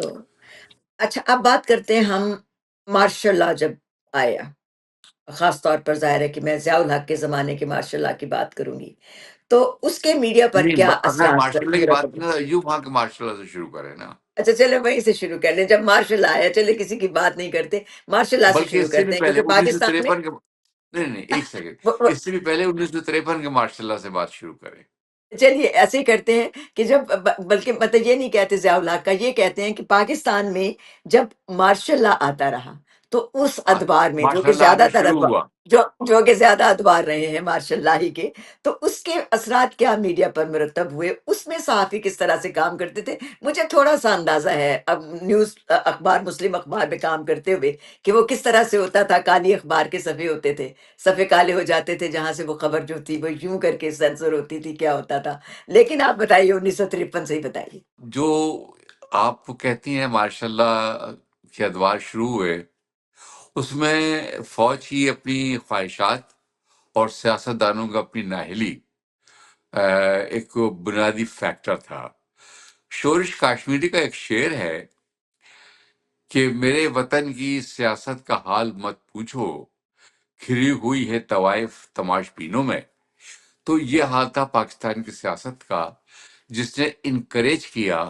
تو اچھا، اب بات کرتے ہیں ہم مارشل لا جب آیا، خاص طور پر ظاہر ہے کہ میں ضیاء الحق کے زمانے کے مارشل لا کی بات کروں گی، تو اس کے میڈیا پر نہیں، کیا اگر اثرات ماشاء اللہ کی بات مرتب کریں تو ایوب خان کے ماشاء اللہ سے شروع کریں نا، اچھا چلے وہیں سے شروع کر لیں، جب مارشل لا آیا چلے کسی کی بات نہیں کرتے، مارشل لا سے بلکہ شروع اس سے بھی کرتے ہیں پہلے کیونکہ انیس سو پاکستان میں تریپن کے نہیں نہیں ایک سیکنڈ، وہ- وہ- اس سے بھی پہلے 1953 کے ماشاء اللہ سے بات شروع کریں۔ چلیے ایسے ہی کرتے ہیں کہ جب بلکہ مطلب یہ نہیں کہتے ضیاء الحق کا، یہ کہتے ہیں کہ پاکستان میں جب مارشل لا آتا رہا تو اس ادوار میں جو ماشاء کہ اللہ زیادہ آنا تر شروع ادوار ہوا۔ جو کہ زیادہ ادوار رہے ہیں مارشل لا ہی کے، تو اس کے اثرات کیا میڈیا پر مرتب ہوئے، اس میں صحافی کس طرح سے کام کرتے تھے؟ مجھے تھوڑا سا اندازہ ہے اب نیوز اخبار مسلم اخبار میں کام کرتے ہوئے کہ وہ کس طرح سے ہوتا تھا، کالی اخبار کے صفحے ہوتے تھے، صفحے کالے ہو جاتے تھے، جہاں سے وہ خبر جو تھی وہ یوں کر کے سینسر ہوتی تھی، کیا ہوتا تھا؟ لیکن آپ بتائیے 1953 سے ہی بتائیے۔ جو آپ کہتی ہیں ماشاء اللہ کے ادوار شروع ہوئے، اس میں فوج کی اپنی خواہشات اور سیاستدانوں کا اپنی نااہلی ایک بنیادی فیکٹر تھا۔ شورش کاشمیری کا ایک شعر ہے کہ میرے وطن کی سیاست کا حال مت پوچھو، کھری ہوئی ہے طوائف تماش بینوں میں۔ تو یہ حال تھا پاکستان کی سیاست کا، جس نے انکریج کیا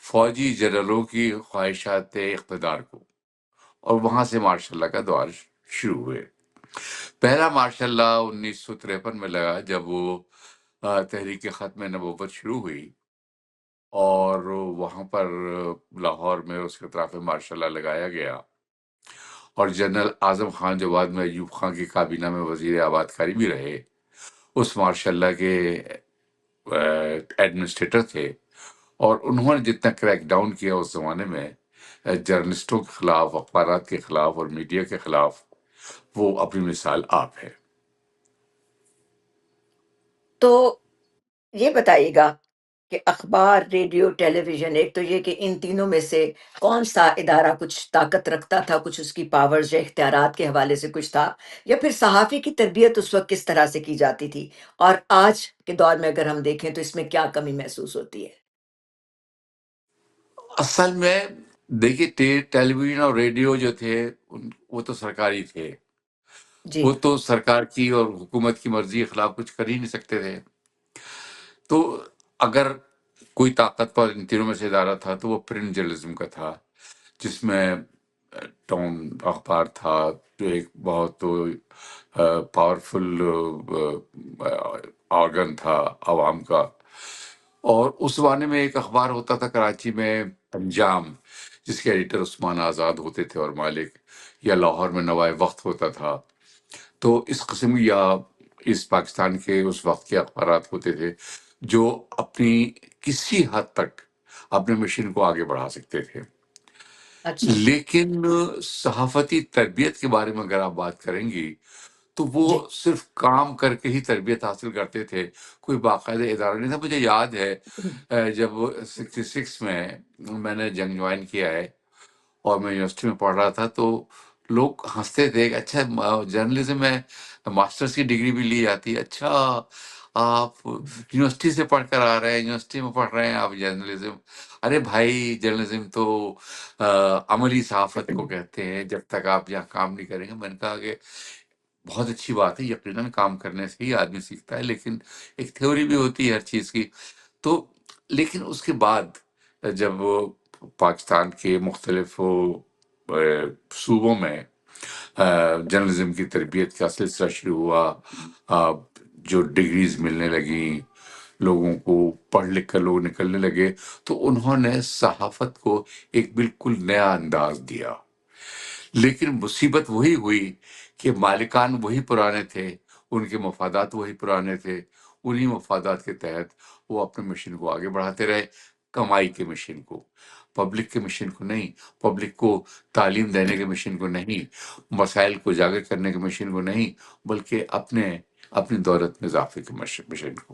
فوجی جنرلوں کی خواہشات اقتدار کو، اور وہاں سے ماشاء اللہ کا دور شروع ہوئے۔ پہلا ماشاء اللہ 1953 میں لگا جب وہ تحریک ختم نبوت شروع ہوئی، اور وہاں پر لاہور میں اس کے طرف ماشاء اللہ لگایا گیا، اور جنرل اعظم خان جو بعد میں ایوب خان کی کابینہ میں وزیر آباد کاری بھی رہے، اس ماشاء اللہ کے ایڈمنسٹریٹر تھے، اور انہوں نے جتنا کریک ڈاؤن کیا اس زمانے میں جرنلسٹوں کے خلاف، اخبارات کے خلاف اور میڈیا کے خلاف، وہ اپنی مثال آپ ہے۔ تو یہ بتائیے گا کہ اخبار، ریڈیو، ٹیلی ویژن، ایک تو یہ کہ ان تینوں میں سے کون سا ادارہ کچھ طاقت رکھتا تھا، کچھ اس کی پاورز یا اختیارات کے حوالے سے کچھ تھا، یا پھر صحافی کی تربیت اس وقت کس طرح سے کی جاتی تھی، اور آج کے دور میں اگر ہم دیکھیں تو اس میں کیا کمی محسوس ہوتی ہے؟ اصل میں دیکھیے ٹیلی ویژن اور ریڈیو جو تھے وہ تو سرکاری تھے، جی وہ تو سرکار کی اور حکومت کی مرضی کے خلاف کچھ کر ہی نہیں سکتے تھے۔ تو اگر کوئی طاقتور ان تینوں میں سے ادارہ تھا تو وہ پرنٹ جرنلزم کا تھا، جس میں ٹاؤن اخبار تھا، جو ایک بہت پاورفل آرگن تھا عوام کا۔ اور اس زمانے میں ایک اخبار ہوتا تھا کراچی میں، انجام، جس کے ایڈیٹر عثمان آزاد ہوتے تھے اور مالک، یا لاہور میں نوائے وقت ہوتا تھا۔ تو اس قسم یا اس پاکستان کے اس وقت کے اخبارات ہوتے تھے جو اپنی کسی حد تک اپنے مشن کو آگے بڑھا سکتے تھے۔ اچھا لیکن صحافتی تربیت کے بارے میں اگر آپ بات کریں گی تو وہ جی صرف کام کر کے ہی تربیت حاصل کرتے تھے، کوئی باقاعدہ ادارہ نہیں تھا۔ مجھے یاد ہے جب 66 میں نے جنگ جوائن کیا ہے اور میں یونیورسٹی میں پڑھ رہا تھا، تو لوگ ہنستے تھے کہ اچھا جرنلزم میں ماسٹرز کی ڈگری بھی لی جاتی ہے، اچھا آپ یونیورسٹی سے پڑھ کر آ رہے ہیں، یونیورسٹی میں پڑھ رہے ہیں آپ جرنلزم؟ ارے بھائی، جرنلزم تو عملی صحافت کو کہتے ہیں، جب تک آپ یہاں کام نہیں کریں گے۔ میں نے کہا کہ بہت اچھی بات ہے، یقیناً کام کرنے سے ہی آدمی سیکھتا ہے، لیکن ایک تھیوری بھی ہوتی ہے ہر چیز کی۔ تو لیکن اس کے بعد جب پاکستان کے مختلف صوبوں میں جرنلزم کی تربیت کا سلسلہ شروع ہوا، جو ڈگریز ملنے لگیں، لوگوں کو پڑھ لکھ کر لوگ نکلنے لگے، تو انہوں نے صحافت کو ایک بالکل نیا انداز دیا۔ لیکن مصیبت وہی ہوئی کہ مالکان وہی پرانے تھے، ان کے مفادات وہی پرانے تھے، انہی مفادات کے تحت وہ اپنے مشن کو آگے بڑھاتے رہے، کمائی کے مشن کو، پبلک کے مشن کو نہیں، پبلک کو تعلیم دینے کے مشن کو نہیں، مسائل کو اجاگر کرنے کے مشن کو نہیں، بلکہ اپنی دولت میں اضافے کے مشن کو۔